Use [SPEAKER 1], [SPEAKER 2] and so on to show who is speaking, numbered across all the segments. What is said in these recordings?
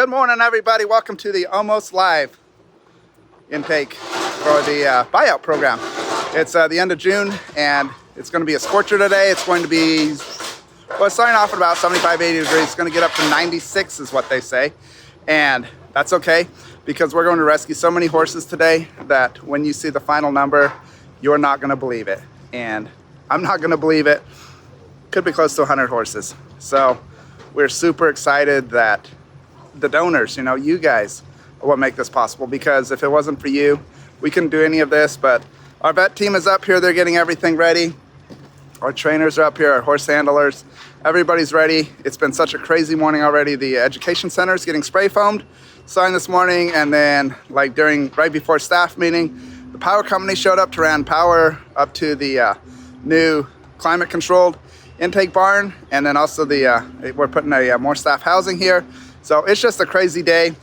[SPEAKER 1] Good morning, everybody. Welcome to the almost live intake for the buyout program. It's the end of June, and it's going to be a scorcher today. It's going to be, well, it's starting off at about 75, 80 degrees. It's going to get up to 96 is what they say. And that's okay, because we're going to rescue so many horses today that when you see the final number, you're not going to believe it. And I'm not going to believe it. Could be close to 100 horses. So we're super excited that the donors, you guys are what make this possible, because if it wasn't for you, we couldn't do any of this. But our vet team is up here. They're getting everything ready. Our trainers are up here, our horse handlers, everybody's ready. It's been such a crazy morning already. The education center is getting spray foamed, signed this morning, and then right before staff meeting, the power company showed up to run power up to the new climate controlled intake barn, and then also we're putting a more staff housing here. So it's just a crazy day.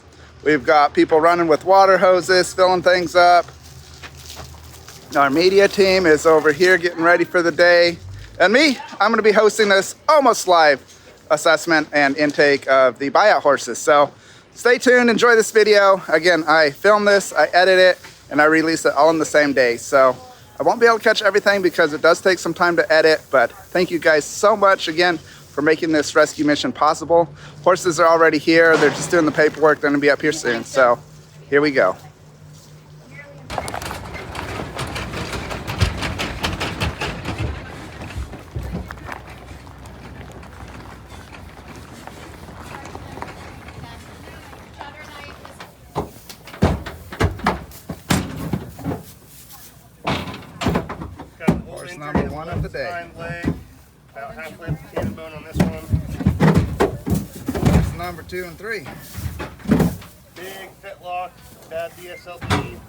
[SPEAKER 1] We've got people running with water hoses, filling things up. Our media team is over here getting ready for the day. And me, I'm gonna be hosting this almost live assessment and intake of the buyout horses. So stay tuned, enjoy this video. Again, I film this, I edit it, and I release it all in the same day. So I won't be able to catch everything because it does take some time to edit, but thank you guys so much again for making this rescue mission possible. Horses are already here. They're just doing the paperwork. They're gonna be up here soon. So here we go. Horse number one of the day.
[SPEAKER 2] About halfway up the cannon bone on this one.
[SPEAKER 1] Horse number 2 and 3.
[SPEAKER 2] Big fetlock, bad DSLP.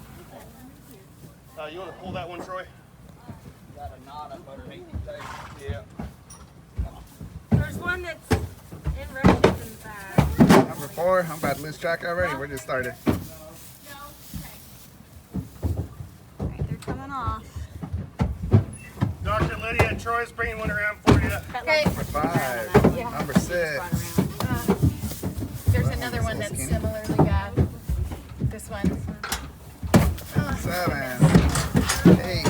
[SPEAKER 2] You want to pull that one, Troy?
[SPEAKER 3] Got a knot up underneath the tape.
[SPEAKER 2] Yeah.
[SPEAKER 4] There's one that's in rough shape in the back.
[SPEAKER 1] Number 4. I'm about to lose track already. We just started.
[SPEAKER 4] Alright, they're coming off.
[SPEAKER 2] Dr. Lydia, Troy's bringing one around for you.
[SPEAKER 4] Okay.
[SPEAKER 1] Number 5.
[SPEAKER 4] Yeah.
[SPEAKER 1] Number 6.
[SPEAKER 5] There's another one that's similarly bad. This one.
[SPEAKER 1] 7. 8.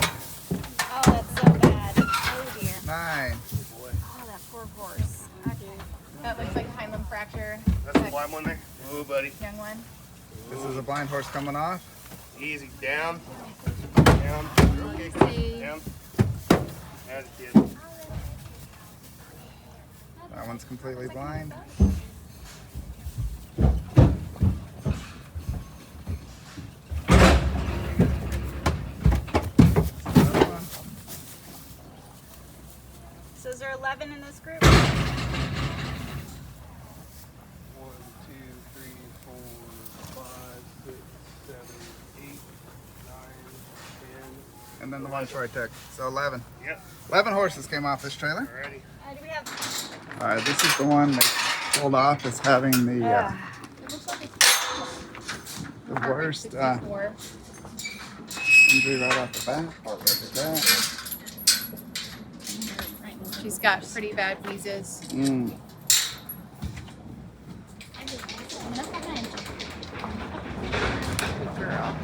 [SPEAKER 4] Oh, that's so bad. Oh dear.
[SPEAKER 1] 9.
[SPEAKER 4] Oh, that poor horse.
[SPEAKER 5] That looks like hind limb fracture.
[SPEAKER 2] That's the blind one there. Oh, buddy.
[SPEAKER 5] Young one.
[SPEAKER 1] This is a blind horse coming off.
[SPEAKER 2] Easy. Down. Down. Okay. Down. There's a kid.
[SPEAKER 1] That one's completely blind.
[SPEAKER 4] So is there 11 in this group?
[SPEAKER 2] 1, 2, 3, 4, 5, 6, 7, 8, 9, 10.
[SPEAKER 1] And then the one Troy took. So 11.
[SPEAKER 2] Yep.
[SPEAKER 1] 11 horses came off this trailer.
[SPEAKER 2] Alrighty.
[SPEAKER 4] Do we have?
[SPEAKER 1] All right, this is the one they pulled off as having the worst
[SPEAKER 5] Four.
[SPEAKER 1] injury right off the bat. Look at that.
[SPEAKER 5] She's got pretty bad wheezes.
[SPEAKER 1] Mm.
[SPEAKER 5] Good girl.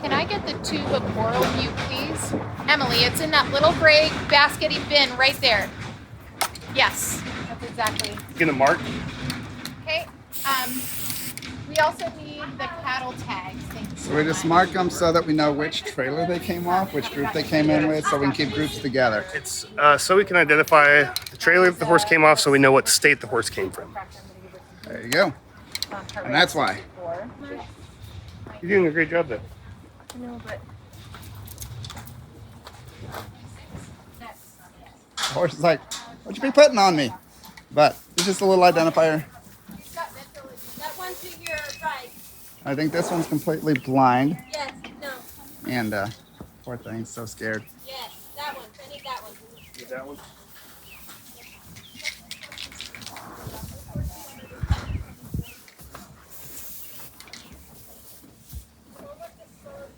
[SPEAKER 5] Can I get the tube of oral mute, please? Emily, it's in that little gray baskety bin right there. Yes, that's exactly.
[SPEAKER 2] Get a mark.
[SPEAKER 5] Okay. We also need the cattle tags. Thank you.
[SPEAKER 1] So we just mark them so that we know which trailer they came off, which group they came in with, so we can keep groups together.
[SPEAKER 2] It's so we can identify the trailer that the horse came off, so we know what state the horse came from.
[SPEAKER 1] There you go. And that's why.
[SPEAKER 2] You're doing a great job there.
[SPEAKER 4] I know, but
[SPEAKER 1] The horse is like, what you be putting on me? But it's just a little identifier.
[SPEAKER 4] that one to your right.
[SPEAKER 1] I think this one's completely blind.
[SPEAKER 4] Yes. No.
[SPEAKER 1] And poor thing's so scared.
[SPEAKER 4] Yes. That one. I need that one.
[SPEAKER 2] Get that one.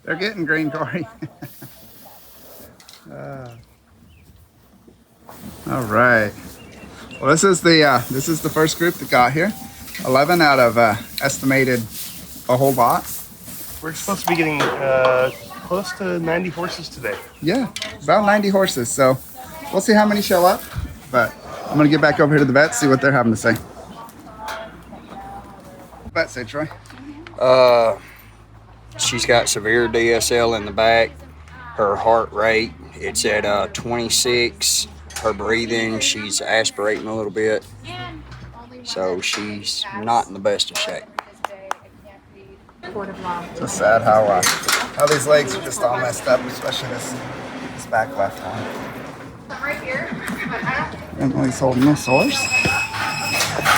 [SPEAKER 1] They're getting green, Corey. All right. Well, this is the first group that got here. 11 out of estimated a whole lot.
[SPEAKER 2] We're supposed to be getting close to 90 horses today.
[SPEAKER 1] Yeah, about 90 horses. So we'll see how many show up. But I'm gonna get back over here to the vet, see what they're having to say. Vet say, Troy.
[SPEAKER 3] She's got severe DSL in the back. Her heart rate, it's at 26. Her breathing, she's aspirating a little bit. So she's not in the best of shape.
[SPEAKER 1] It's just sad how these legs are just all messed up, especially this back left one.
[SPEAKER 5] Right here.
[SPEAKER 1] Emily's holding this horse.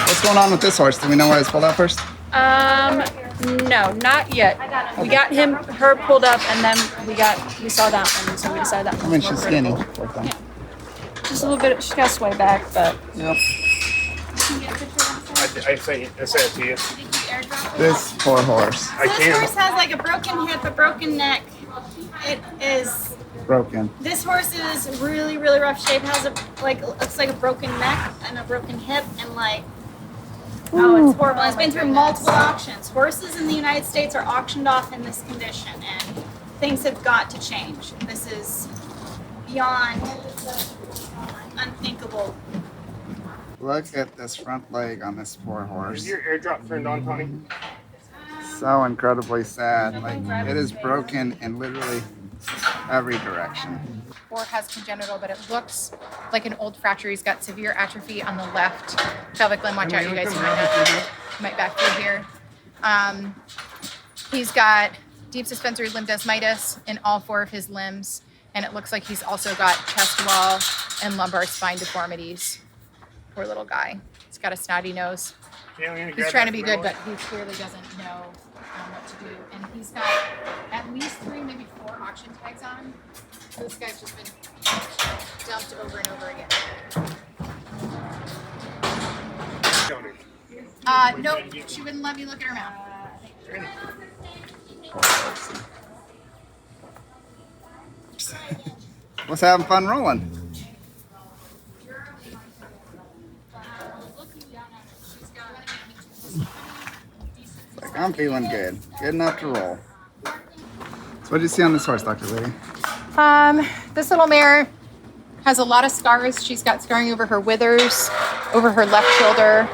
[SPEAKER 1] What's going on with this horse? Do we know why it's pulled out first?
[SPEAKER 6] No, not yet. We got her pulled up, and then we saw that one, so we decided that one.
[SPEAKER 1] I mean,
[SPEAKER 6] was more
[SPEAKER 1] she's skinny.
[SPEAKER 6] critical.
[SPEAKER 1] Poor thing.
[SPEAKER 6] Just a little bit. She's got to sway back, but
[SPEAKER 1] Yep.
[SPEAKER 2] I say it to you.
[SPEAKER 1] This poor horse.
[SPEAKER 2] I
[SPEAKER 4] This
[SPEAKER 2] can.
[SPEAKER 4] horse has like a broken hip, a broken neck. It is.
[SPEAKER 1] Broken.
[SPEAKER 4] This horse is really, really rough shape. Has looks like a broken neck and a broken hip, and like, oh, it's horrible. It's been through multiple auctions. Horses in the United States are auctioned off in this condition, and things have got to change. This is beyond unthinkable.
[SPEAKER 1] Look at this front leg on this poor
[SPEAKER 2] Is
[SPEAKER 1] horse.
[SPEAKER 2] your airdrop turned on, Tony?
[SPEAKER 1] So incredibly sad. Like, it is broken in literally every direction.
[SPEAKER 5] Or has congenital, but it looks like an old fracture. He's got severe atrophy on the left pelvic limb. Watch out, you guys might back through here. He's got deep suspensory limb desmitis in all 4 of his limbs, and it looks like he's also got chest wall and lumbar spine deformities. Poor little guy. He's got a snotty nose. He's trying to be good, but he clearly doesn't know what to do. And he's got at least 3, maybe 4 auction tags on him. So this guy's just been dumped over and over again. Nope, she wouldn't let me look at her mouth.
[SPEAKER 1] What's having fun rolling? Like, I'm feeling good. Good enough to roll. So what did you see on this horse, Dr. Liddy?
[SPEAKER 5] This little mare has a lot of scars. She's got scarring over her withers, over her left shoulder.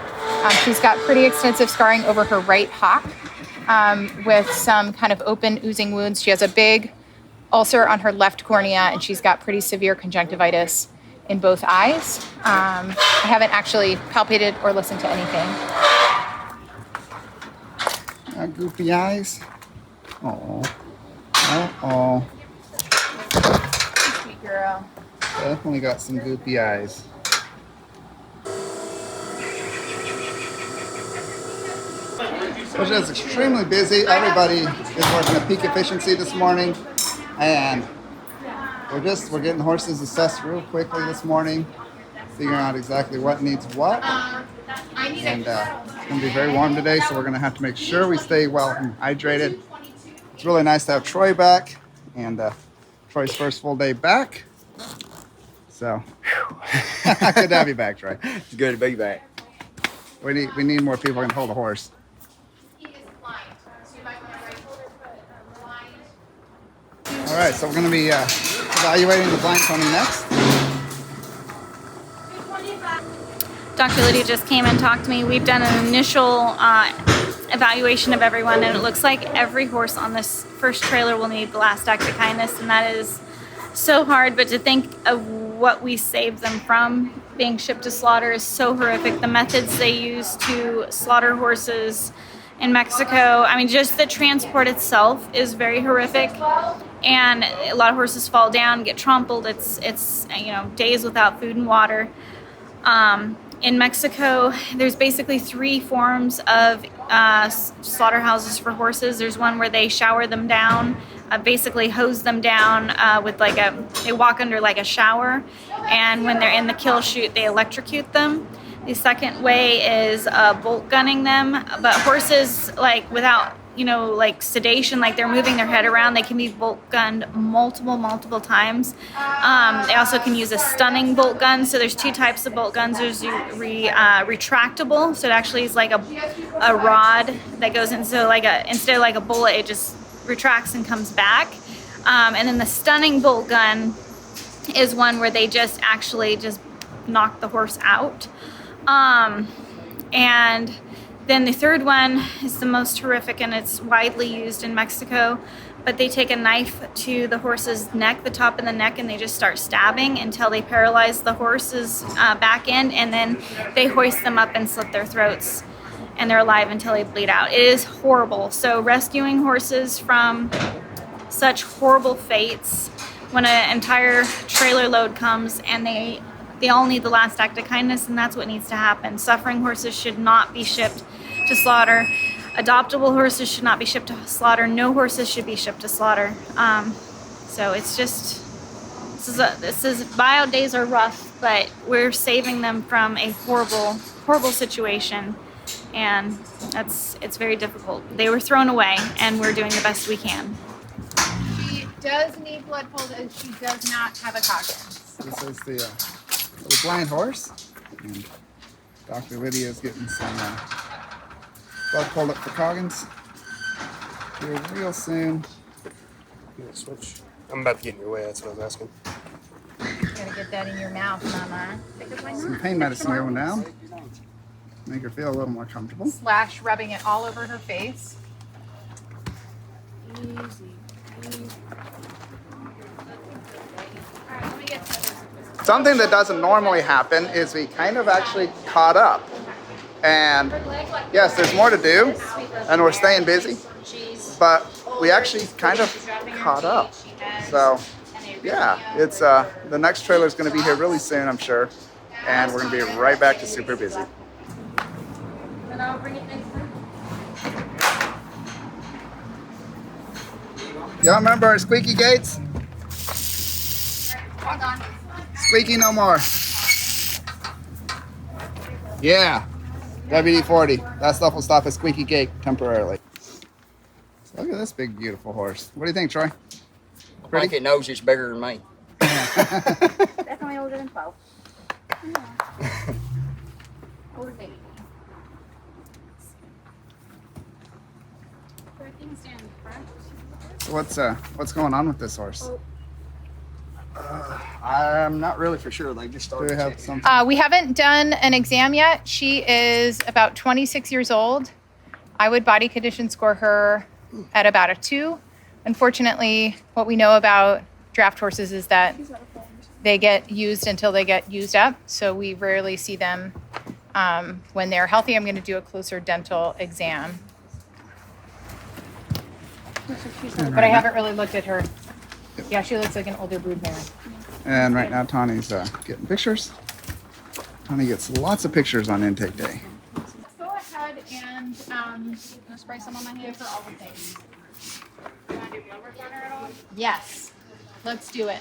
[SPEAKER 5] She's got pretty extensive scarring over her right hock with some kind of open oozing wounds. She has a big ulcer on her left cornea, and she's got pretty severe conjunctivitis in both eyes. I haven't actually palpated or listened to anything.
[SPEAKER 1] Goofy eyes. Oh. Oh.
[SPEAKER 5] Sweet girl.
[SPEAKER 1] Definitely got some goofy eyes. Which is extremely busy. Everybody is working at peak efficiency this morning, and we're getting horses assessed real quickly this morning, figuring out exactly what needs what. And it's going to be very warm today, so we're going to have to make sure we stay well hydrated. It's really nice to have Troy back, and Troy's first full day back. So good to have you back, Troy.
[SPEAKER 3] It's good to be back.
[SPEAKER 1] We need more people who can hold a horse.
[SPEAKER 5] He is blind, so you might want to write blind.
[SPEAKER 1] All right, so we're going to be evaluating the blind pony next.
[SPEAKER 7] Dr. Liddy just came and talked to me. We've done an initial evaluation of everyone, and it looks like every horse on this first trailer will need the last act of kindness, and that is so hard. But to think of what we saved them from being shipped to slaughter is so horrific. The methods they use to slaughter horses in Mexico, I mean, just the transport itself is very horrific, and a lot of horses fall down, get trampled. It's days without food and water. In Mexico, there's basically 3 forms of slaughterhouses for horses. There's one where they shower them down, basically hose them down with they walk under like a shower, and when they're in the kill chute, they electrocute them. The second way is bolt gunning them, but horses, like without you know, like sedation, like they're moving their head around. They can be bolt gunned multiple times. They also can use a stunning bolt gun. So there's two types of bolt guns. There's retractable, so it actually is like a rod that goes in. So like instead of like a bullet, it just retracts and comes back. And then the stunning bolt gun is one where they just actually just knock the horse out. And then the third one is the most horrific, and it's widely used in Mexico. But they take a knife to the horse's neck, the top of the neck, and they just start stabbing until they paralyze the horse's back end, and then they hoist them up and slit their throats, and they're alive until they bleed out. It is horrible. So rescuing horses from such horrible fates, when an entire trailer load comes and they all need the last act of kindness, and that's what needs to happen. Suffering horses should not be shipped to slaughter. Adoptable horses should not be shipped to slaughter. No horses should be shipped to slaughter. So it's just, this is buyout days are rough, but we're saving them from a horrible situation, and it's very difficult. They were thrown away, and we're doing the best we can.
[SPEAKER 5] She does need blood pulled, and she does not have a Coggins.
[SPEAKER 1] This is the blind horse. And Dr. Lydia is getting some blood pulled up for Coggins here real soon.
[SPEAKER 2] Switch. I'm about to get in your way. That's what I was asking.
[SPEAKER 5] Gotta get that in your mouth, Mama.
[SPEAKER 1] Some pain medicine going down. Make her feel a little more comfortable.
[SPEAKER 5] Slash rubbing it all over her face.
[SPEAKER 1] Something that doesn't normally happen is we kind of actually caught up. And yes, there's more to do, and we're staying busy, but we actually kind of caught up. So yeah, it's the next trailer is going to be here really soon, I'm sure, and we're going to be right back to super busy. Y'all remember our squeaky gates?
[SPEAKER 5] Hold on.
[SPEAKER 1] Squeaky no more. Yeah, WD-40. That stuff will stop a squeaky gate temporarily. So look at this big, beautiful horse. What do you think, Troy?
[SPEAKER 3] I think it knows it's bigger than me.
[SPEAKER 7] Definitely older than 12. Older baby.
[SPEAKER 1] So what's going on with this horse?
[SPEAKER 3] I'm not really for sure. They just
[SPEAKER 1] Do
[SPEAKER 3] started.
[SPEAKER 1] we have something?
[SPEAKER 5] We haven't done an exam yet. She is about 26 years old. I would body condition score her at about a 2. Unfortunately, what we know about draft horses is that they get used until they get used up. So we rarely see them when they're healthy. I'm going to do a closer dental exam. But I haven't really looked at her. Yeah, she looks like an older broodmare.
[SPEAKER 1] And right now, Tawny's getting pictures. Tawny gets lots of pictures on intake day.
[SPEAKER 5] Let's go ahead and spray some on my hand for all the things. You want to do blood work on her at all? Yes. Let's do it.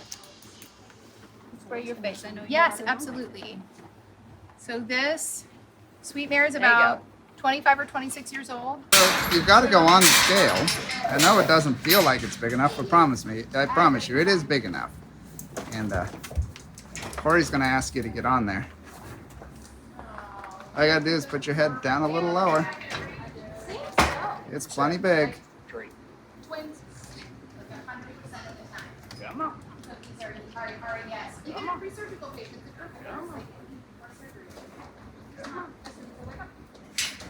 [SPEAKER 5] Spray your face. I know. Yes, absolutely. So this sweet mare is about 25 or 26 years old.
[SPEAKER 1] So you've got to go on the scale. I know it doesn't feel like it's big enough, but I promise you, it is big enough. And Corey's going to ask you to get on there. All you got to do is put your head down a little lower. It's plenty big.
[SPEAKER 5] Twins. 100% of the time. These are yes. Even in pre-surgical patients.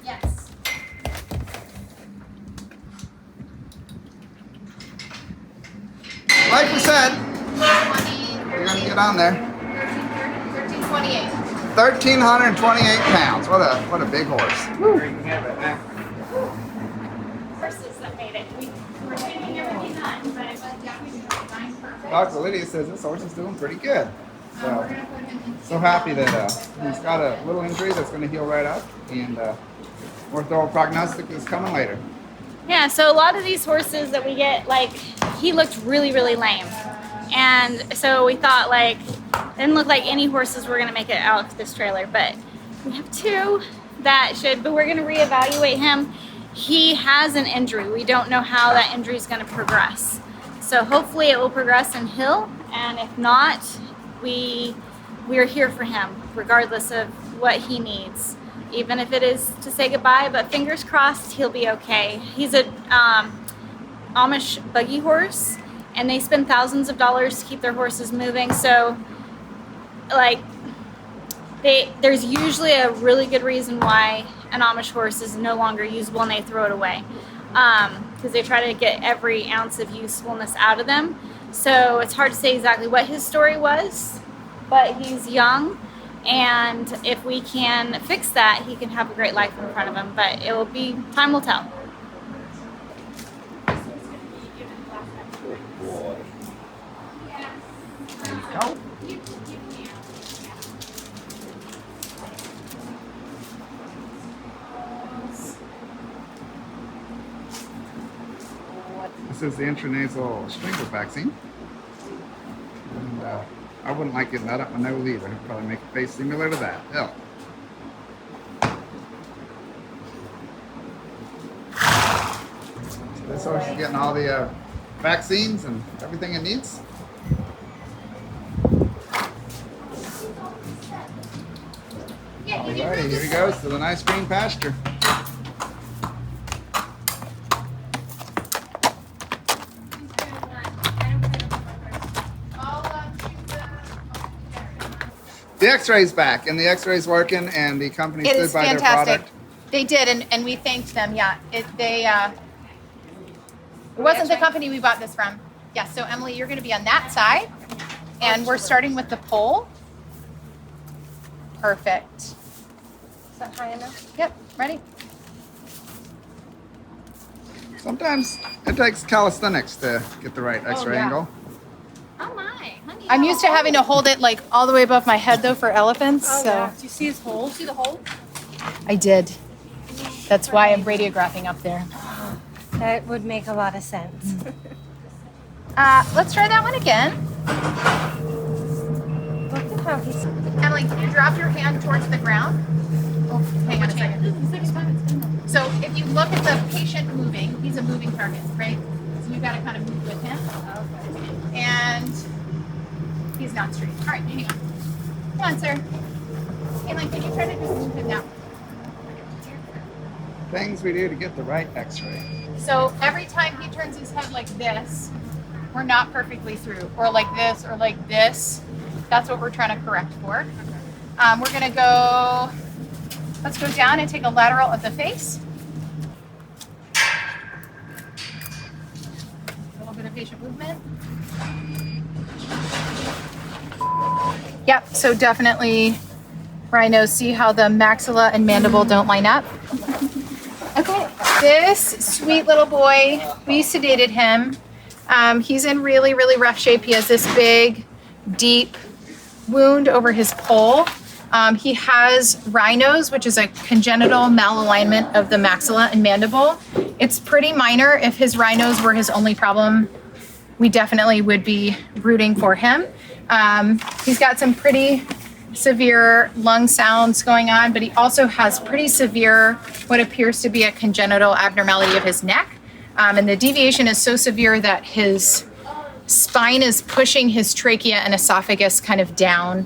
[SPEAKER 5] Yes.
[SPEAKER 1] Like we said,
[SPEAKER 5] 20,
[SPEAKER 1] you're going to get on there.
[SPEAKER 5] 1328.
[SPEAKER 1] 1,328 pounds. What a big horse.
[SPEAKER 7] Horses that made it. We were taking everything on, but it was
[SPEAKER 1] Dr. Lydia says this horse is doing pretty good. So happy that he's got a little injury that's going to heal right up, and more thorough prognostic is coming later.
[SPEAKER 7] Yeah, so a lot of these horses that we get, like, he looked really, really lame. And so we thought, like, it didn't look like any horses were going to make it out of this trailer, but we have 2 that should, but we're going to reevaluate him. he has an injury. We don't know how that injury is going to progress. So hopefully it will progress and heal, and if not, we are here for him regardless of what he needs, even if it is to say goodbye, but fingers crossed he'll be okay. He's a Amish buggy horse, and they spend thousands of dollars to keep their horses moving, so like there's usually a really good reason why an Amish horse is no longer usable and they throw it away, because they try to get every ounce of usefulness out of them. So it's hard to say exactly what his story was, but he's young, and if we can fix that, he can have a great life in front of him, but it will be, time will tell.
[SPEAKER 1] This is the intranasal shingles vaccine. And I wouldn't like getting that up my nose either. It'd probably make a face similar to that. Ew. So this horse is getting all the vaccines and everything it needs. Alrighty, here he goes to the nice green pasture. The X-ray's back, and the X-ray's working, and the company
[SPEAKER 5] It
[SPEAKER 1] stood
[SPEAKER 5] is
[SPEAKER 1] by their
[SPEAKER 5] fantastic.
[SPEAKER 1] product.
[SPEAKER 5] They did, and we thanked them. Yeah, it wasn't the company we bought this from. Yeah, so Emily, you're going to be on that side, and we're starting with the pole. Perfect. Is that high enough? Yep, ready?
[SPEAKER 1] Sometimes it takes calisthenics to get the right X-ray
[SPEAKER 5] yeah.
[SPEAKER 1] angle.
[SPEAKER 7] Oh my, honey.
[SPEAKER 5] I'm used to having to hold it like all the way above my head though for elephants. So
[SPEAKER 6] Do you see his hole? See the hole?
[SPEAKER 5] I did. That's why I'm radiographing up there.
[SPEAKER 8] That would make a lot of sense.
[SPEAKER 5] Let's try that one again.
[SPEAKER 8] Look at how he's.
[SPEAKER 5] Emily, can you drop your hand towards the ground? Oh, hang on a second. So if you look at the patient moving, he's a moving target, right? So you've got to kind of move with him. And he's not straight. All right, hang on. Come on, sir. Caitlin, can you try to just move him now?
[SPEAKER 1] Things we do to get the right X-ray.
[SPEAKER 5] So every time he turns his head like this, we're not perfectly through. Or like this, or like this. That's what we're trying to correct for. We're gonna go, let's go down and take a lateral of the face. A little bit of patient movement. Yep, so definitely rhinos. See how the maxilla and mandible don't line up? Okay, this sweet little boy, we sedated him. He's in really, really rough shape. He has this big, deep wound over his poll. He has rhinos, which is a congenital malalignment of the maxilla and mandible. It's pretty minor. If his rhinos were his only problem, we definitely would be rooting for him. He's got some pretty severe lung sounds going on, but he also has pretty severe, what appears to be a congenital abnormality of his neck. And the deviation is so severe that his spine is pushing his trachea and esophagus kind of down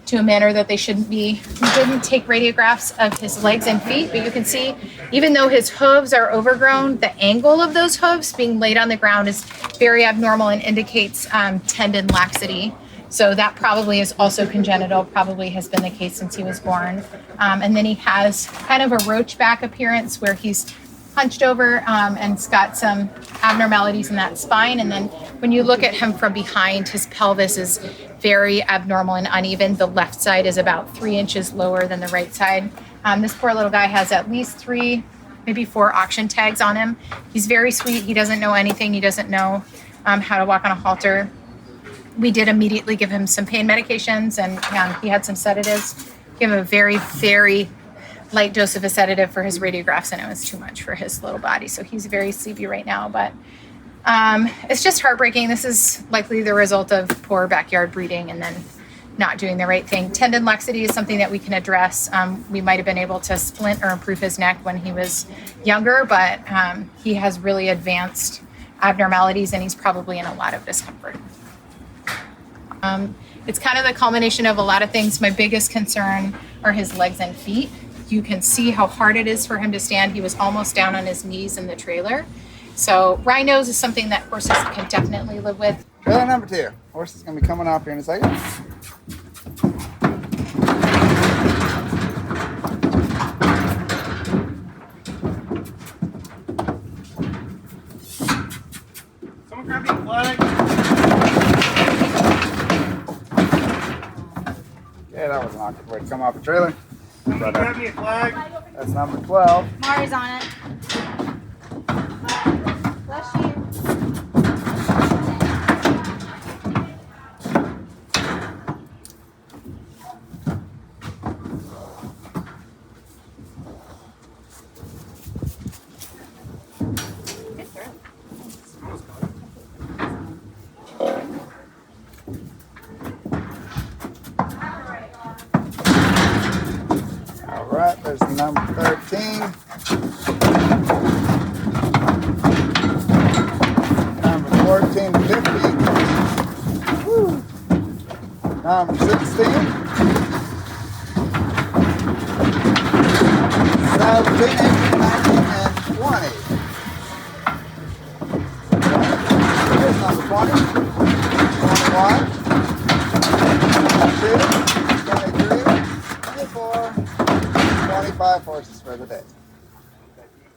[SPEAKER 5] to a manner that they shouldn't be. We didn't take radiographs of his legs and feet, but you can see, even though his hooves are overgrown, the angle of those hooves being laid on the ground is very abnormal and indicates tendon laxity. So that probably is also congenital, probably has been the case since he was born. And then he has kind of a roach back appearance where he's hunched over and it's got some abnormalities in that spine. And then when you look at him from behind, his pelvis is very abnormal and uneven. The left side is about 3 inches lower than the right side. This poor little guy has at least 3, maybe 4 auction tags on him. He's very sweet. He doesn't know anything. He doesn't know how to walk on a halter. We did immediately give him some pain medications, and he had some sedatives. Give him a very, very light dose of a sedative for his radiographs, and it was too much for his little body. So he's very sleepy right now, but it's just heartbreaking. This is likely the result of poor backyard breeding and then not doing the right thing. Tendon laxity is something that we can address. We might have been able to splint or improve his neck when he was younger, but he has really advanced abnormalities and he's probably in a lot of discomfort. It's kind of the culmination of a lot of things. My biggest concern are his legs and feet. You can see how hard it is for him to stand. He was almost down on his knees in the trailer. So rhinos is something that horses can definitely live with.
[SPEAKER 1] Trailer number 2. Horse is going to be coming off here in a second.
[SPEAKER 2] Someone grab me a flag.
[SPEAKER 1] Yeah, that was an awkward way to come off a trailer.
[SPEAKER 2] Someone grab me a flag.
[SPEAKER 1] That's number 12.
[SPEAKER 4] Mari's on it. Bless you.
[SPEAKER 1] All right, there's number 13. Number 14 to 15. Woo. Number 16. 17, 18, 19, and 20. Here's number 20. 21. 22. 23. 24. 25 horses for the day.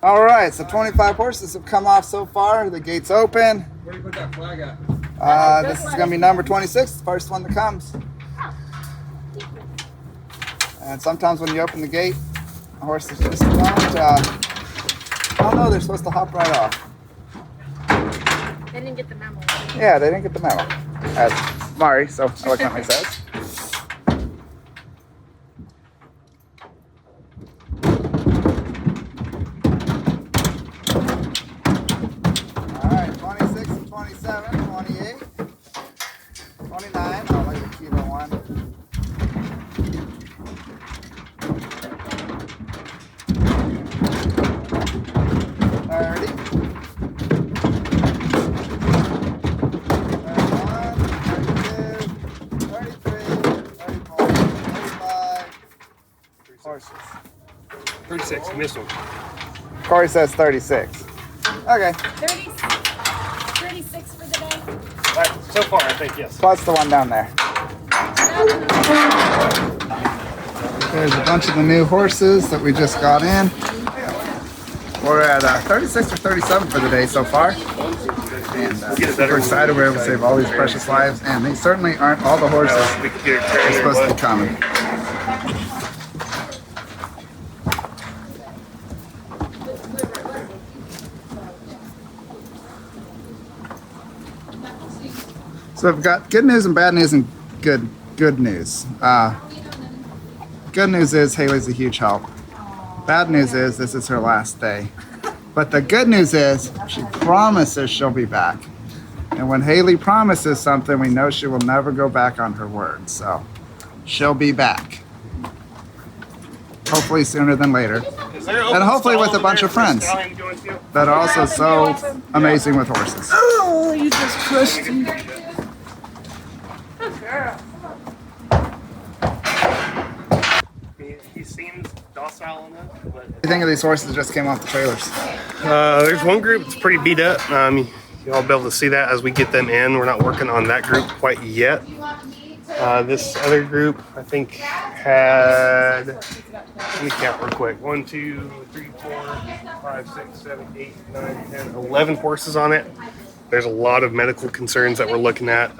[SPEAKER 1] All right, so 25 horses have come off so far. The gate's open.
[SPEAKER 3] Where do you put that flag at?
[SPEAKER 1] This is going to be number 26, the first one that comes. And sometimes when you open the gate, the horses just don't, oh no, they're supposed to hop right off.
[SPEAKER 4] They didn't get the memo.
[SPEAKER 1] Yeah, they didn't get the memo. As Mari so eloquently says. All right, 26 and 27, 28, 29. I like the kilo one. 30.
[SPEAKER 2] 36, you missed one.
[SPEAKER 1] Corey says 36. Okay,
[SPEAKER 4] 36 for the day.
[SPEAKER 2] Right, so far, I think, yes.
[SPEAKER 1] plus the one down there. There's a bunch of the new horses that we just got in. We're at 36 or 37 for the day so far. And super excited we're able to save all these precious lives. And these certainly aren't all the horses
[SPEAKER 2] We could get
[SPEAKER 1] that are supposed to be coming. So I've got good news and bad news and good news. Good news is Haley's a huge help. Bad news is this is her last day. But the good news is she promises she'll be back. And when Haley promises something, we know she will never go back on her word. So she'll be back. Hopefully sooner than later. And hopefully with a bunch of friends that are also so amazing with horses. Oh, you just crushed me.
[SPEAKER 2] He seems docile enough, but
[SPEAKER 1] What do you think of these horses that just came off the trailers?
[SPEAKER 2] there's one group that's pretty beat up. You'll be able to see that as we get them in. We're not working on that group quite yet. This other group, I think, had, let me count real quick, 1, 2, 3, 4, 5, 6, 7, 8, 9, 10, 11 horses on it. There's a lot of medical concerns that we're looking at.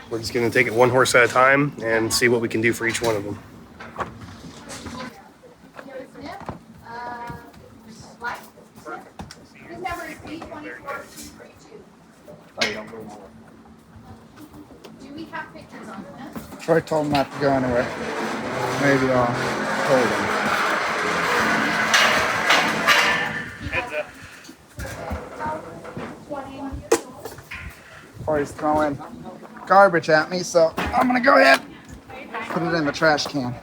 [SPEAKER 2] We're just going to take it one horse at a time and see what we can do for each one of them.
[SPEAKER 1] Troy told him not to go anywhere. Maybe I'll hold him.
[SPEAKER 2] Heads up.
[SPEAKER 1] Corey's throwing garbage at me, so I'm gonna go ahead put it in the trash can.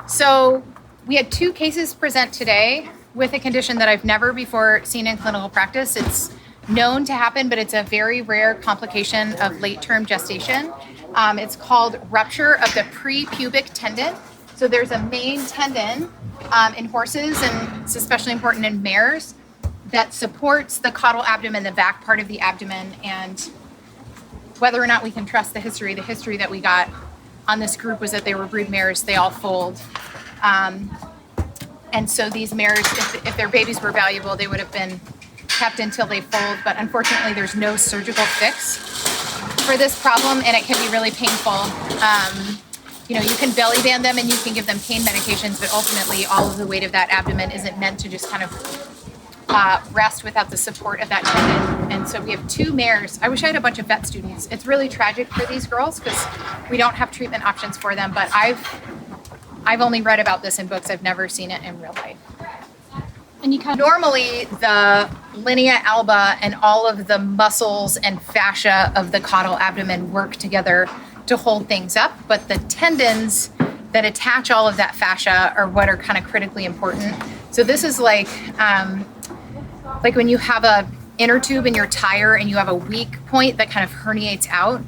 [SPEAKER 5] So we had 2 cases present today with a condition that I've never before seen in clinical practice. It's known to happen, but it's a very rare complication of late-term gestation. It's called rupture of the prepubic tendon. So there's a main tendon in horses, and it's especially important in mares, that supports the caudal abdomen, the back part of the abdomen. And whether or not we can trust the history that we got on this group was that they were brood mares. They all foaled. And so these mares, if their babies were valuable, they would have been kept until they fold. But unfortunately, there's no surgical fix for this problem, and it can be really painful. You know, you can belly band them and you can give them pain medications, but ultimately all of the weight of that abdomen isn't meant to just kind of rest without the support of that tendon. And so we have 2 mares. I wish I had a bunch of vet students. It's really tragic for these girls because we don't have treatment options for them, but I've only read about this in books. I've never seen it in real life. And you kind of normally the linea alba and all of the muscles and fascia of the caudal abdomen work together to hold things up, but the tendons that attach all of that fascia are what are kind of critically important. So this is like when you have a inner tube in your tire and you have a weak point that kind of herniates out.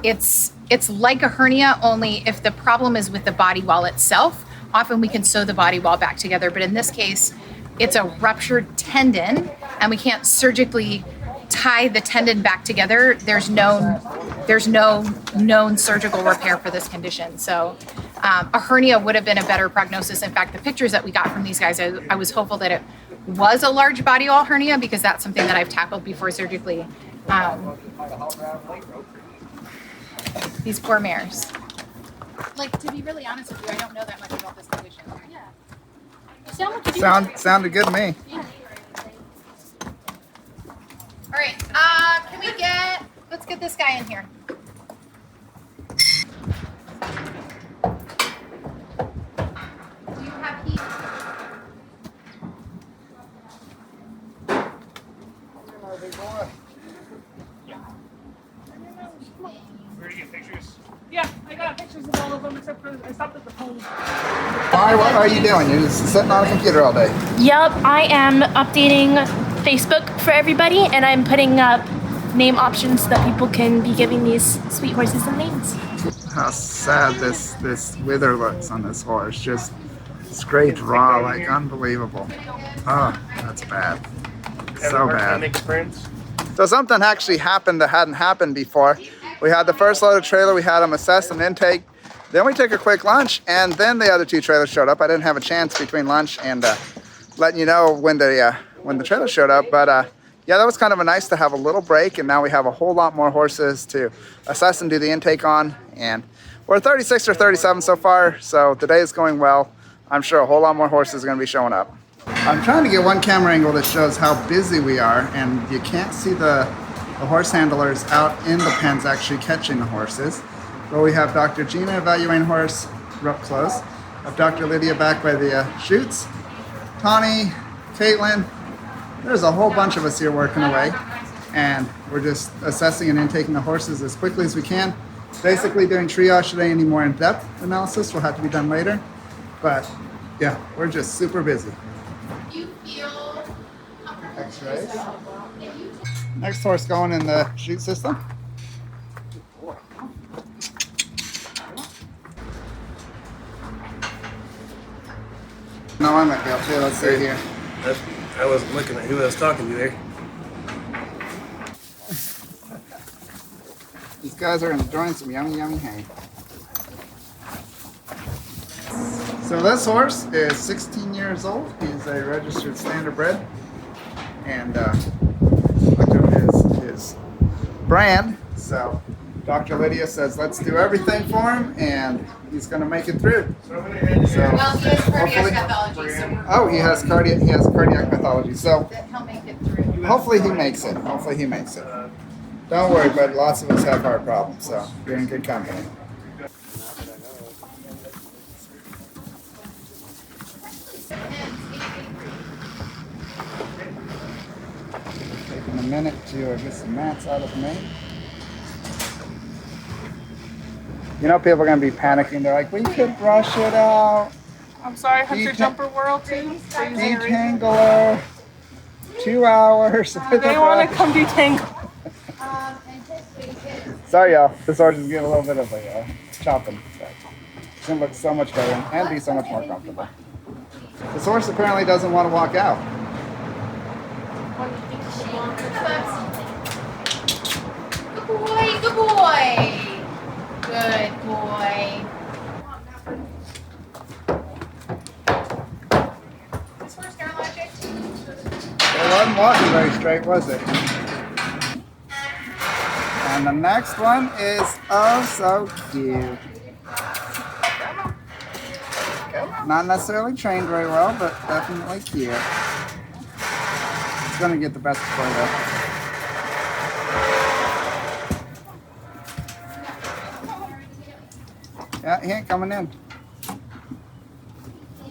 [SPEAKER 5] It's like a hernia, only if the problem is with the body wall itself, often we can sew the body wall back together. But in this case, it's a ruptured tendon and we can't surgically tie the tendon back together. There's no known surgical repair for this condition. So a hernia would have been a better prognosis. In fact, the pictures that we got from these guys, I was hopeful that it was a large body wall hernia because that's something that I've tackled before surgically. These poor mares. Like, to be really honest with you, I don't know that much about this condition. Yeah.
[SPEAKER 1] Sounded good to me.
[SPEAKER 5] Yeah. All right, let's get this guy in here. Do you have heat?
[SPEAKER 2] Where to get pictures?
[SPEAKER 6] Yeah, I got pictures of all of them except for I stopped at the pony.
[SPEAKER 1] Why? What are you doing? You're just sitting on a computer all day.
[SPEAKER 9] Yep, I am updating Facebook for everybody, and I'm putting up name options so that people can be giving these sweet horses some names.
[SPEAKER 1] How sad this wither looks on this horse. Just scraped raw, like unbelievable. Oh, that's bad. So bad.
[SPEAKER 2] Make friends.
[SPEAKER 1] So something actually happened that hadn't happened before. We had the first load of trailer, we had them assess and intake. Then we took a quick lunch, and then the other 2 trailers showed up. I didn't have a chance between lunch and letting you know when the trailer showed up. But yeah, that was kind of nice to have a little break, and now we have a whole lot more horses to assess and do the intake on. And we're 36 or 37 so far, so the day is going well. I'm sure a whole lot more horses are going to be showing up. I'm trying to get one camera angle that shows how busy we are, and you can't see the horse handlers out in the pens actually catching the horses. But we have Dr. Gina evaluating horse up close. I have Dr. Lydia back by the chutes. Tawny, Caitlin, there's a whole bunch of us here working away, and we're just assessing and intaking the horses as quickly as we can. Basically doing triage today. Any more in-depth analysis will have to be done later. But yeah, we're just super busy.
[SPEAKER 5] You feel
[SPEAKER 1] X-rays. Next horse going in the chute system. No, I might be up here. Let's see here.
[SPEAKER 2] I wasn't looking at who I was talking to there.
[SPEAKER 1] These guys are enjoying some yummy, yummy hay. So this horse is 16 years old. He's a registered standardbred. And look at his brand. So Dr. Lydia says, let's do everything for him, and he's going to make it through. So
[SPEAKER 5] well, he has cardiac pathology, so
[SPEAKER 1] oh, he has cardiac pathology. So
[SPEAKER 5] he'll make it through.
[SPEAKER 1] hopefully he makes it. Hopefully he makes it. Don't worry, but lots of us have heart problems, so you're in good company. Taking a minute to get some mats out of the main. You know, people are gonna be panicking. They're like, we could brush it out.
[SPEAKER 6] I'm sorry, Hunter Jumper World too.
[SPEAKER 1] Detangler. 2 hours.
[SPEAKER 6] They want to come detangle.
[SPEAKER 1] Sorry, y'all. This horse is getting a little bit of a chopping. It's gonna look so much better and be so much more comfortable. This horse apparently doesn't want to walk out.
[SPEAKER 5] Good boy, good boy. Good boy. This horse neurologic?
[SPEAKER 1] It wasn't walking very straight, was it? And the next one is oh so cute. Not necessarily trained very well, but definitely cute. It's gonna get the best play though. Yeah, he ain't coming in.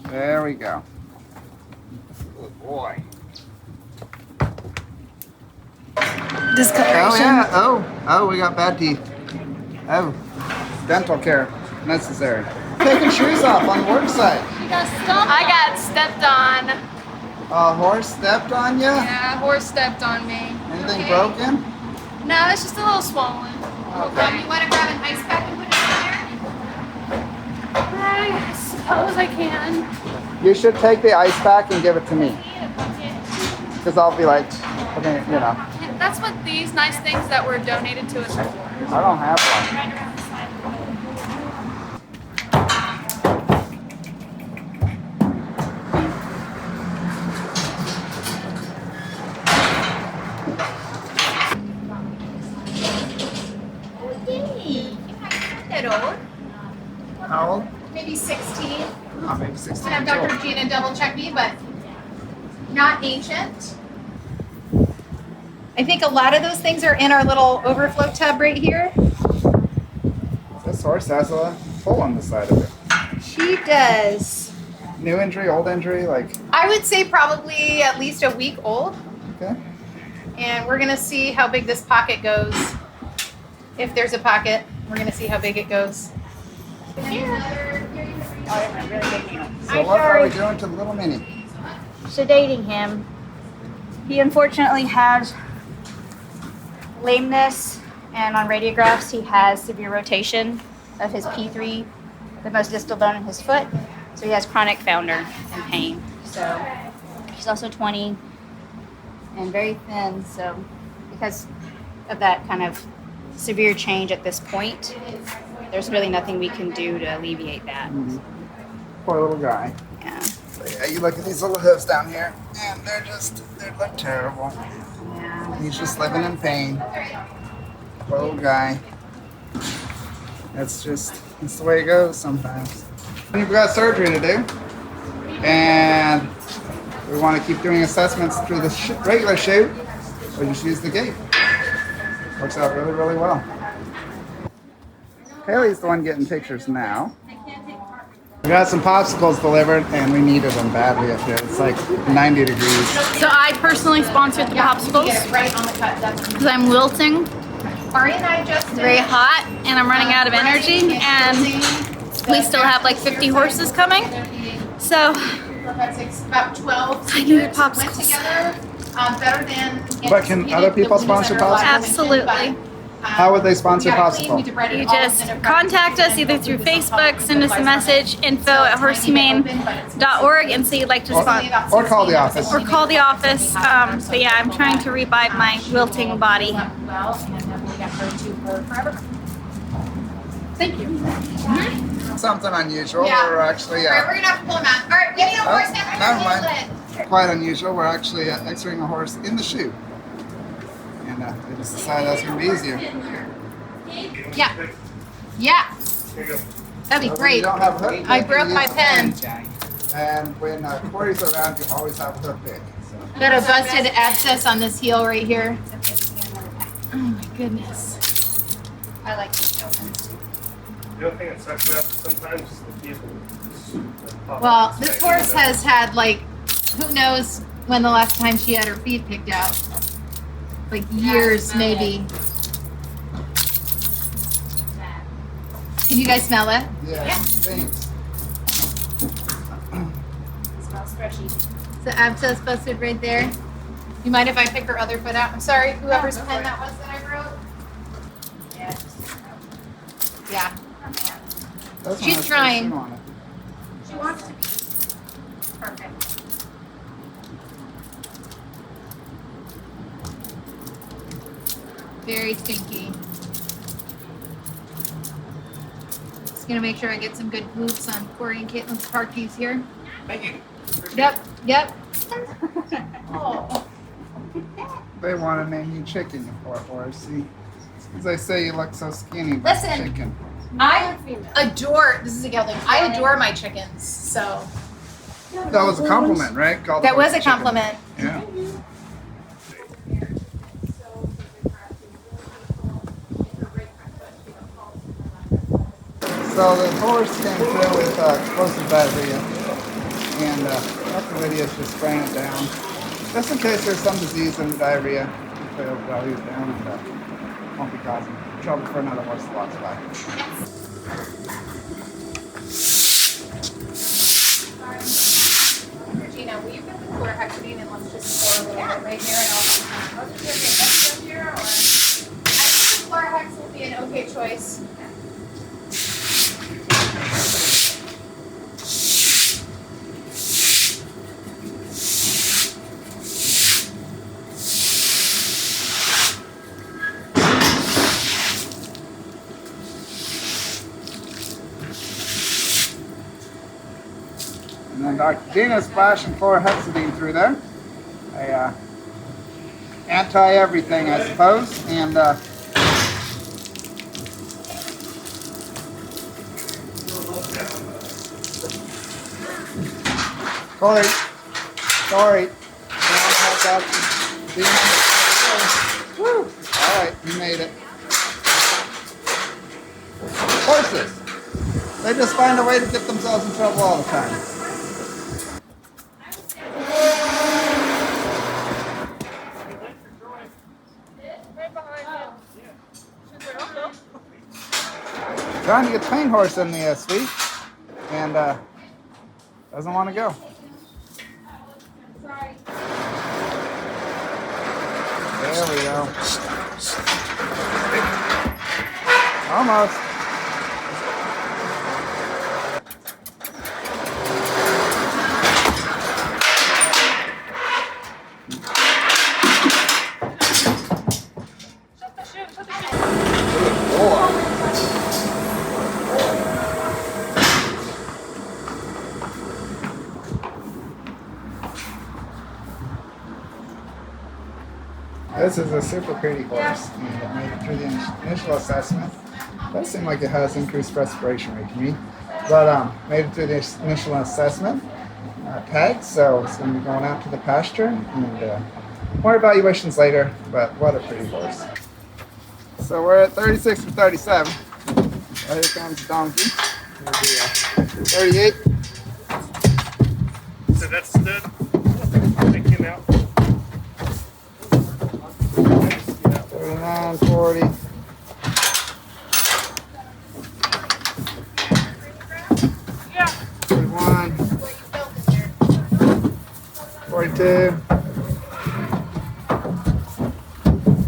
[SPEAKER 1] There we go. Good boy.
[SPEAKER 7] Discoloration.
[SPEAKER 1] Oh yeah. Oh, we got bad teeth. Oh, dental care necessary. Taking shoes off on the work site.
[SPEAKER 5] I got stepped on.
[SPEAKER 1] A horse stepped on you?
[SPEAKER 5] Yeah, horse stepped on me.
[SPEAKER 1] Anything broken?
[SPEAKER 5] No, it's just a little swollen.
[SPEAKER 1] Okay.
[SPEAKER 5] You want to grab an ice pack and put it in there? I suppose I can.
[SPEAKER 1] You should take the ice pack and give it to me. Because I'll be like, okay, you know.
[SPEAKER 5] That's what these nice things that were donated to us are for.
[SPEAKER 1] I don't have one. How old?
[SPEAKER 5] Maybe 16.
[SPEAKER 1] Oh, maybe 16.
[SPEAKER 5] And have Dr. Gina double check me, but not ancient. I think a lot of those things are in our little overflow tub right here.
[SPEAKER 1] This horse has a hole on the side of it.
[SPEAKER 5] She does.
[SPEAKER 1] New injury, old injury, like,
[SPEAKER 5] I would say probably at least a week old.
[SPEAKER 1] okay.
[SPEAKER 5] And we're gonna see how big this pocket goes. If there's a pocket, we're gonna see how big it goes.
[SPEAKER 1] So what are we doing to the little mini?
[SPEAKER 7] Sedating him. He unfortunately has lameness, and on radiographs he has severe rotation of his P3, the most distal bone in his foot. So he has chronic founder and pain. So he's also 20 and very thin. So because of that kind of severe change at this point, there's really nothing we can do to alleviate that.
[SPEAKER 1] Poor little guy.
[SPEAKER 7] Yeah.
[SPEAKER 1] So yeah, you look at these little hooves down here, and they look terrible.
[SPEAKER 7] Yeah.
[SPEAKER 1] He's just living in pain. Poor little guy. It's the way it goes sometimes. We've got surgery to do, and we want to keep doing assessments through the regular chute, or just use the gate. Works out really, really well. Haley's the one getting pictures now. We got some popsicles delivered, and we needed them badly up here. It's like 90 degrees.
[SPEAKER 7] So I personally sponsored the popsicles because I'm wilting. It's very hot, and I'm running out of energy, and we still have like 50 horses coming. So I need popsicles.
[SPEAKER 1] But can other people sponsor popsicles?
[SPEAKER 7] Absolutely.
[SPEAKER 1] How would they sponsor popsicle?
[SPEAKER 7] You just contact us either through Facebook, send us a message, info@horsehumane.org, and say you'd like to sponsor.
[SPEAKER 1] Or call the office.
[SPEAKER 7] Or call the office. But yeah, I'm trying to revive my wilting body.
[SPEAKER 5] Thank you.
[SPEAKER 1] Something unusual.
[SPEAKER 5] Yeah.
[SPEAKER 1] We're actually
[SPEAKER 5] All right, we're gonna have to pull him out. All right, we need a horse now.
[SPEAKER 1] never mind. Quite unusual. We're actually x-raying a horse in the shoe. And we just decided that's going to be easier.
[SPEAKER 5] Yeah. Yeah. That'd be
[SPEAKER 1] So when
[SPEAKER 5] great.
[SPEAKER 1] you don't have a hook pick,
[SPEAKER 5] I broke
[SPEAKER 1] you
[SPEAKER 5] my
[SPEAKER 1] use a
[SPEAKER 5] pen.
[SPEAKER 1] pen. And when Corey's around, you always have a hook pick. So.
[SPEAKER 5] Got a busted abscess on this heel right here. Oh my goodness. I like this open.
[SPEAKER 2] The only thing that sucks about it sometimes is the teeth.
[SPEAKER 5] Well, this horse has had like, who knows when the last time she had her feet picked out. Like years maybe. Can you guys smell it?
[SPEAKER 1] Yeah. Thanks.
[SPEAKER 5] Smells freshy. So Abscess busted right there. You mind if I pick her other foot out? I'm sorry, whoever's pen that was that I wrote. Yeah. Yeah.
[SPEAKER 1] This one
[SPEAKER 5] She's
[SPEAKER 1] has
[SPEAKER 5] trying.
[SPEAKER 1] perfume on it.
[SPEAKER 5] She wants to be. Perfect. Very stinky. Just gonna make sure I get some good boots on Corey and Caitlin's car keys here.
[SPEAKER 2] Thank you.
[SPEAKER 5] Yep, yep.
[SPEAKER 1] They want to name you Chicken, you poor horse. See, because they say you look so skinny. But
[SPEAKER 5] Listen.
[SPEAKER 1] Chicken.
[SPEAKER 5] I adore, this is a gelding, I adore my chickens, so.
[SPEAKER 1] That was a compliment, right? Call the
[SPEAKER 5] That was
[SPEAKER 1] horse
[SPEAKER 5] a
[SPEAKER 1] chicken.
[SPEAKER 5] compliment.
[SPEAKER 1] Yeah. So the horse came through with explosive diarrhea, and Dr. Lydia's just spraying it down, just in case there's some disease in the diarrhea. It'll value it down and won't be causing trouble for another horse that walks by.
[SPEAKER 5] Regina, will you get the chlorhexidine and let's just pour a little bit right here and I'll just get extra here, or? I think the chlorhex will be an okay choice.
[SPEAKER 1] And then Dr. Gina's splashing chlorhexidine through there. A anti-everything, I suppose. And Corey, sorry. Woo! All right, you made it. Horses. They just find a way to get themselves in trouble all the time. Trying to get the paint horse in the suite, and doesn't want to go. There we go. Almost. This is a super pretty horse, and it made it through the initial assessment. Does seem like it has increased respiration rate to me, but made it through the initial assessment tag, so it's going to be going out to the pasture, and more evaluations later, but what a pretty horse. So we're at 36 for 37. Well, here comes the donkey. It'll be 38.
[SPEAKER 2] So that's stood. Take him out.
[SPEAKER 1] 39, 40. Yeah. 41. 42.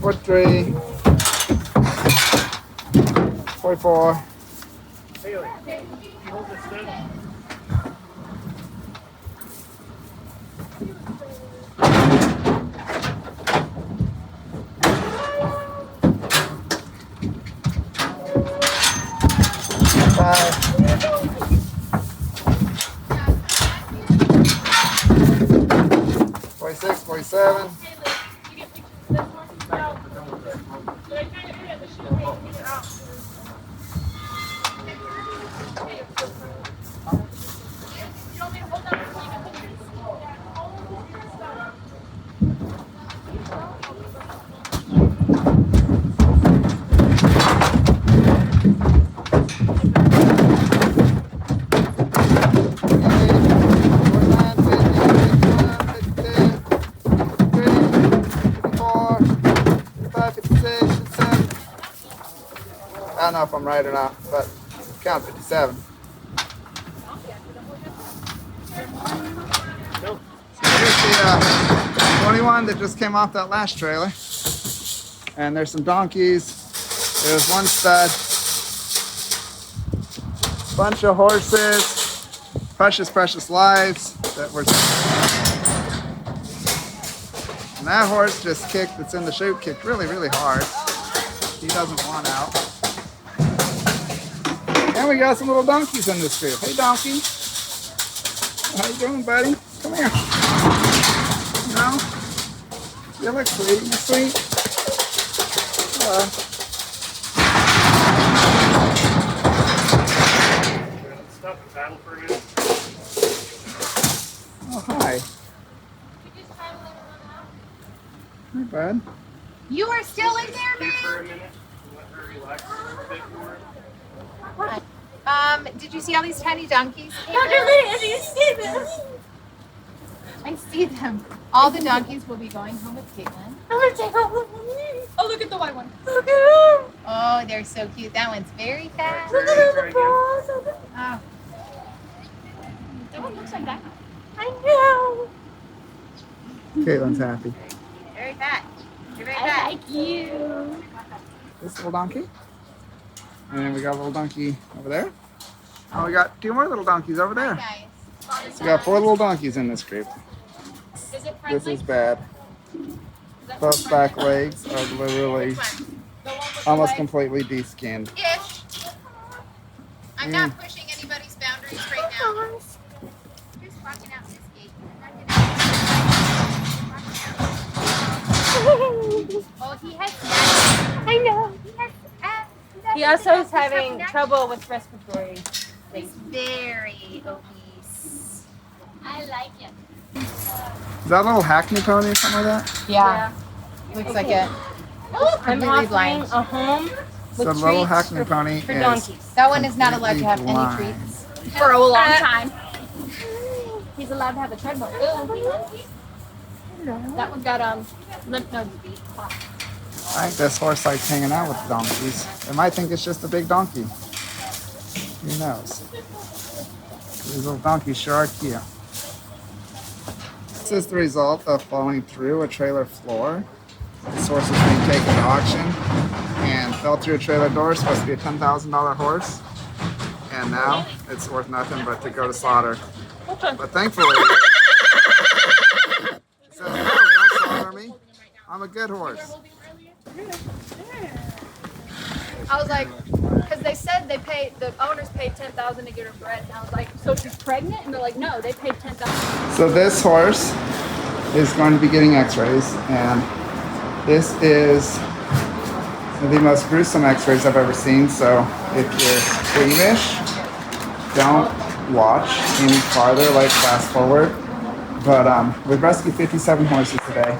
[SPEAKER 1] 43. 44.
[SPEAKER 2] Haley, can you hold this stood?
[SPEAKER 1] I don't know if I'm right or not, but Count 57. So here's the 21 that just came off that last trailer. And there's some donkeys. There's one stud. Bunch of horses. Precious lives that were. And that horse just kicked, that's in the chute, kicked really hard. He doesn't want out. And we got some little donkeys in this group. Hey, donkey. How you doing, buddy? Come here. No? You look sweet. You sweet? Hello.
[SPEAKER 2] Stop and paddle for a minute.
[SPEAKER 1] Oh, hi. Hi, bud.
[SPEAKER 5] You are still in there,
[SPEAKER 2] Stay for a
[SPEAKER 5] man?
[SPEAKER 2] minute. Let her relax a little bit more.
[SPEAKER 5] What? Did you see all these tiny donkeys?
[SPEAKER 9] Dr. Lydia, do you see them?
[SPEAKER 5] I see them. All the donkeys will be going home with Caitlin.
[SPEAKER 9] I'm gonna take all of them.
[SPEAKER 6] Oh, look at the white one.
[SPEAKER 9] Look at them.
[SPEAKER 5] Oh, they're so cute. That one's very fast.
[SPEAKER 9] Look at the balls.
[SPEAKER 5] Oh,
[SPEAKER 6] That one looks like that.
[SPEAKER 9] I know.
[SPEAKER 1] Caitlin's happy.
[SPEAKER 5] very fat. You're very
[SPEAKER 9] I
[SPEAKER 5] fat.
[SPEAKER 9] like you.
[SPEAKER 1] This little donkey. And then we got a little donkey over there. Oh, we got 2 more little donkeys over there.
[SPEAKER 5] Guys.
[SPEAKER 1] So we got 4 little donkeys in this group.
[SPEAKER 6] Is it friendly?
[SPEAKER 1] This is bad. Both back legs are literally almost completely de-skinned.
[SPEAKER 5] Ish. I'm not pushing anybody's boundaries right now. Just watching out this gate. Oh, he has.
[SPEAKER 9] I know.
[SPEAKER 8] He also is having trouble with respiratory.
[SPEAKER 5] He's very obese.
[SPEAKER 9] I like it.
[SPEAKER 1] Is that a little Hackney pony or something like that?
[SPEAKER 5] Yeah. Looks like it.
[SPEAKER 8] I'm
[SPEAKER 5] Completely
[SPEAKER 8] offering
[SPEAKER 5] blind.
[SPEAKER 8] a home with
[SPEAKER 1] So the
[SPEAKER 8] treats
[SPEAKER 1] little Hackney
[SPEAKER 8] for,
[SPEAKER 1] pony
[SPEAKER 8] for
[SPEAKER 1] is
[SPEAKER 8] donkeys.
[SPEAKER 5] That one is not allowed to have any
[SPEAKER 1] Completely
[SPEAKER 5] treats.
[SPEAKER 6] For a long time.
[SPEAKER 9] He's allowed to have a treadmill.
[SPEAKER 6] That one got lymph node.
[SPEAKER 1] I think this horse likes hanging out with the donkeys. It might think it's just a big donkey. Who knows? These little donkeys sure are cute. This is the result of falling through a trailer floor. This horse is being taken to auction and fell through a trailer door. It's supposed to be a $10,000 horse. And now it's worth nothing but to go to slaughter. But thankfully, she says, no, don't slaughter me. I'm a good horse.
[SPEAKER 6] I was like, because they said the owners paid $10,000 to get her bred, and I was like, so she's pregnant? And they're like, no, they paid $10,000.
[SPEAKER 1] So this horse is going to be getting x-rays, and this is the most gruesome x-rays I've ever seen. So if you're squeamish, don't watch any farther, like fast forward. But we've rescued 57 horses today.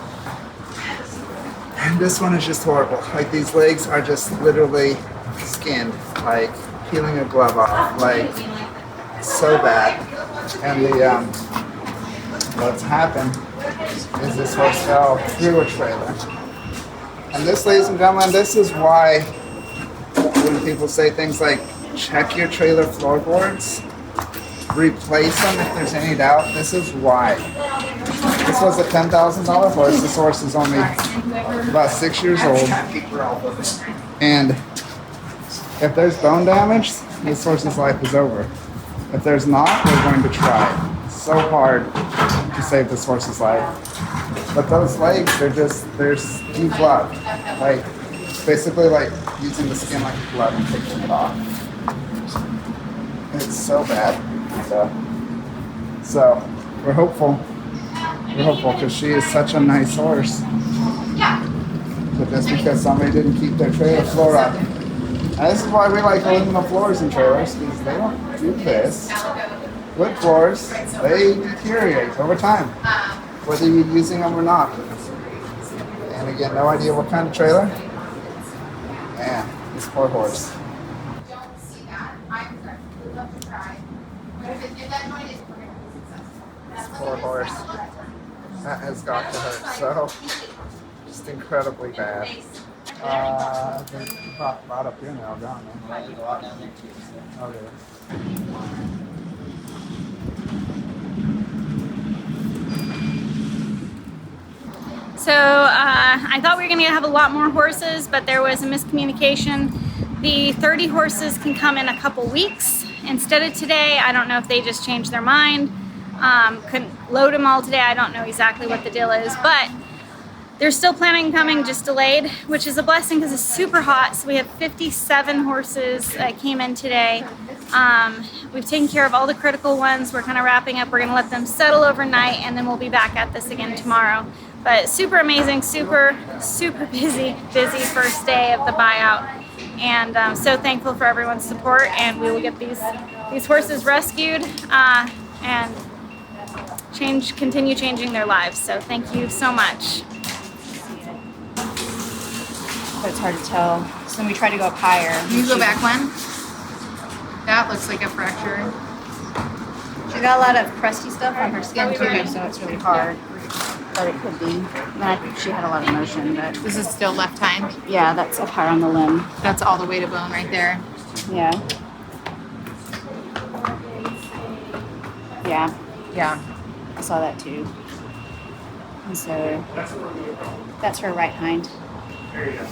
[SPEAKER 1] And this one is just horrible. Like, these legs are just literally skinned, like peeling a glove off, like so bad. And the what's happened is this horse fell through a trailer. And this, ladies and gentlemen, this is why when people say things like check your trailer floorboards, replace them if there's any doubt, this is why. This was a $10,000 horse. This horse is only about 6 years old. And if there's bone damage, this horse's life is over. If there's not, we're going to try so hard to save this horse's life. But those legs, they're degloved. Like, basically like using the skin like a glove and taking it off. It's so bad. So we're hopeful. We're hopeful because she is such a nice horse. But just because somebody didn't keep their trailer floor up. And this is why we like aluminum floors in trailers, because they don't do this. Wood floors, they deteriorate over time, whether you're using them or not. And again, no idea what kind of trailer. Man, this poor horse. This poor horse. That has got to hurt so just incredibly bad. They're brought up here now, gone. Okay.
[SPEAKER 7] So I thought we were going to have a lot more horses, but there was a miscommunication. The 30 horses can come in a couple weeks instead of today. I don't know if they just changed their mind. Couldn't load them all today. I don't know exactly what the deal is, but they're still planning on coming, just delayed, which is a blessing because it's super hot. So we have 57 horses that came in today. We've taken care of all the critical ones. We're kind of wrapping up. We're going to let them settle overnight, and then we'll be back at this again tomorrow. But super amazing, super busy first day of the buyout. And I'm so thankful for everyone's support, and we will get these horses rescued and continue changing their lives. So thank you so much.
[SPEAKER 10] But it's hard to tell. So then we try to go up higher.
[SPEAKER 5] Can you go back one? That looks like a fracture.
[SPEAKER 10] She got a lot of crusty stuff on her skin too, so it's really hard. But it could be. And I think she had a lot of motion, but
[SPEAKER 5] This is still left hind.
[SPEAKER 10] yeah, that's up higher on the limb.
[SPEAKER 5] That's all the way to bone right there.
[SPEAKER 10] Yeah. Yeah,
[SPEAKER 5] Yeah.
[SPEAKER 10] I saw that too. And so that's her right hind.
[SPEAKER 2] There you go.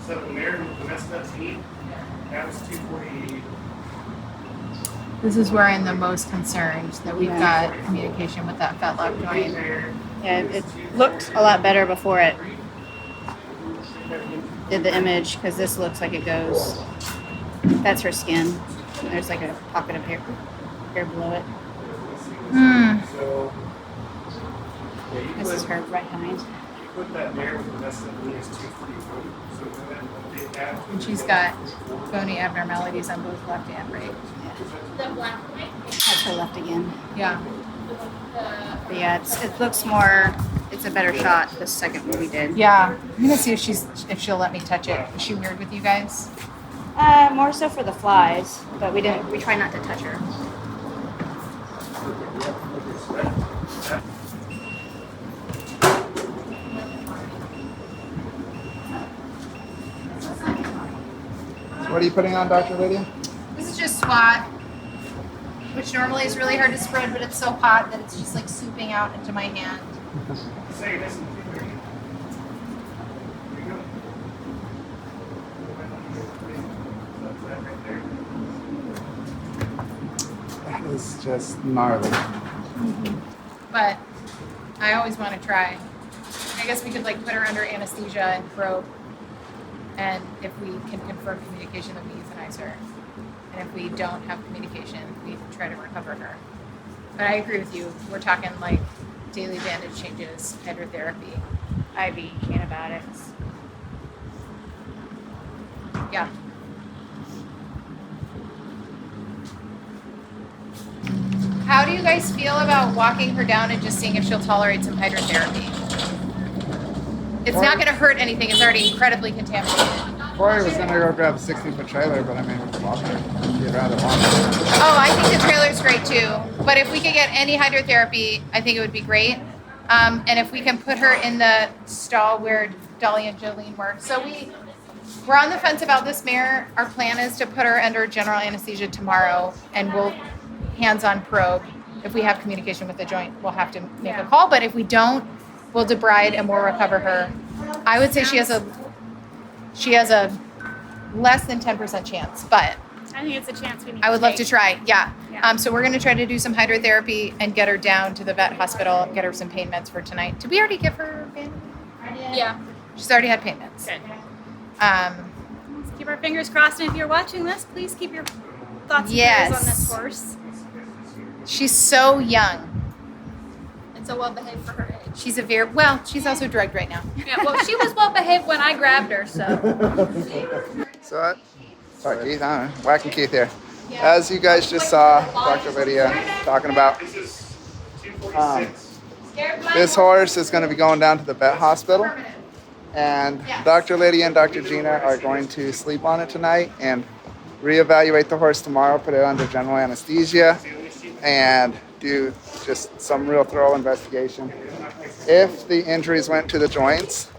[SPEAKER 2] So the mare with the messed up teeth, that was 248.
[SPEAKER 5] This is where I'm the most concerned that we've got communication with that fetlock joint.
[SPEAKER 10] Yeah, it looked a lot better before it did the image, because this looks like it goes. That's her skin. There's like a pocket of hair below it.
[SPEAKER 2] So, yeah, you
[SPEAKER 10] This is her right hind.
[SPEAKER 2] put that mare with the messed up knee is 241. So when that
[SPEAKER 5] And she's got bony abnormalities on both left and right.
[SPEAKER 10] That's her left again.
[SPEAKER 5] Yeah.
[SPEAKER 10] But yeah, it looks more. It's a better shot this second one we did.
[SPEAKER 5] Yeah. I'm gonna see if she'll let me touch it. Is she weird with you guys?
[SPEAKER 10] More so for the flies, but we try not to touch her.
[SPEAKER 1] So what are you putting on, Dr. Lydia?
[SPEAKER 5] This is just squat, which normally is really hard to spread, but it's so hot that it's just like souping out into my hand.
[SPEAKER 2] say this and there you go.
[SPEAKER 1] That is just gnarly.
[SPEAKER 5] But I always want to try. I guess we could like put her under anesthesia and probe. And if we can confirm communication, then we euthanize her. And if we don't have communication, we try to recover her. But I agree with you. We're talking like daily bandage changes, hydrotherapy.
[SPEAKER 10] IV antibiotics.
[SPEAKER 5] Yeah. How do you guys feel about walking her down and just seeing if she'll tolerate some hydrotherapy? It's not going to hurt anything. It's already incredibly contaminated.
[SPEAKER 1] Corey was gonna go grab a 16-foot trailer, but I mean, we could walk her. You'd rather walk her.
[SPEAKER 5] Oh, I think the trailer's great too. But if we could get any hydrotherapy, I think it would be great. And if we can put her in the stall where Dolly and Jolene were. So we're on the fence about this mare. Our plan is to put her under general anesthesia tomorrow, and we'll hands-on probe. If we have communication with the joint, we'll have to make a call. But if we don't, we'll debride and we'll recover her. I would say she has a less than 10% chance, but
[SPEAKER 7] I think it's a chance we need
[SPEAKER 5] I would love to
[SPEAKER 7] take.
[SPEAKER 5] try. Yeah.
[SPEAKER 7] Yeah.
[SPEAKER 5] So we're going to try to do some hydrotherapy and get her down to the vet hospital, get her some pain meds for tonight. Did we already give her pain?
[SPEAKER 7] Yeah.
[SPEAKER 5] She's already had pain meds.
[SPEAKER 7] Good.
[SPEAKER 5] Um,
[SPEAKER 7] Let's keep our fingers crossed, and if you're watching this, please keep your thoughts and
[SPEAKER 5] Yes.
[SPEAKER 7] prayers on this horse.
[SPEAKER 5] she's so young.
[SPEAKER 7] And so well behaved for her age.
[SPEAKER 5] She's she's also drugged right now.
[SPEAKER 6] Yeah, well, she was well behaved when I grabbed her, so.
[SPEAKER 1] So, sorry, Keith, I don't know. Whacking Keith here. As you guys just saw, Dr. Lydia talking about,
[SPEAKER 2] This is
[SPEAKER 1] um,
[SPEAKER 2] 246.
[SPEAKER 1] this horse is going to be going down to the vet hospital, and Dr. Lydia and Dr. Gina are going to sleep on it tonight and reevaluate the horse tomorrow, put it under general anesthesia, and do just some real thorough investigation. If the injuries went to the joints,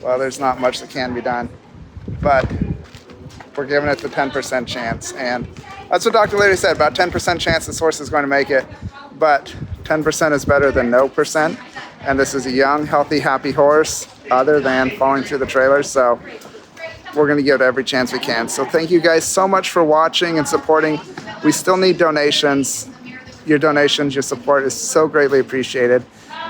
[SPEAKER 1] well, there's not much that can be done. But we're giving it the 10% chance. And that's what Dr. Lady said, about 10% chance this horse is going to make it. But 10% is better than no percent. And this is a young, healthy, happy horse other than falling through the trailers. So we're going to give it every chance we can. So thank you guys so much for watching and supporting. We still need donations. Your donations, your support is so greatly appreciated.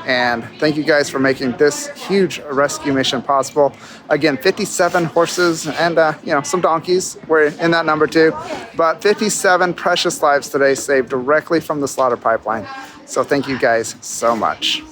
[SPEAKER 1] And thank you guys for making this huge rescue mission possible. Again, 57 horses and some donkeys were in that number too, but 57 precious lives today saved directly from the slaughter pipeline. So thank you guys so much.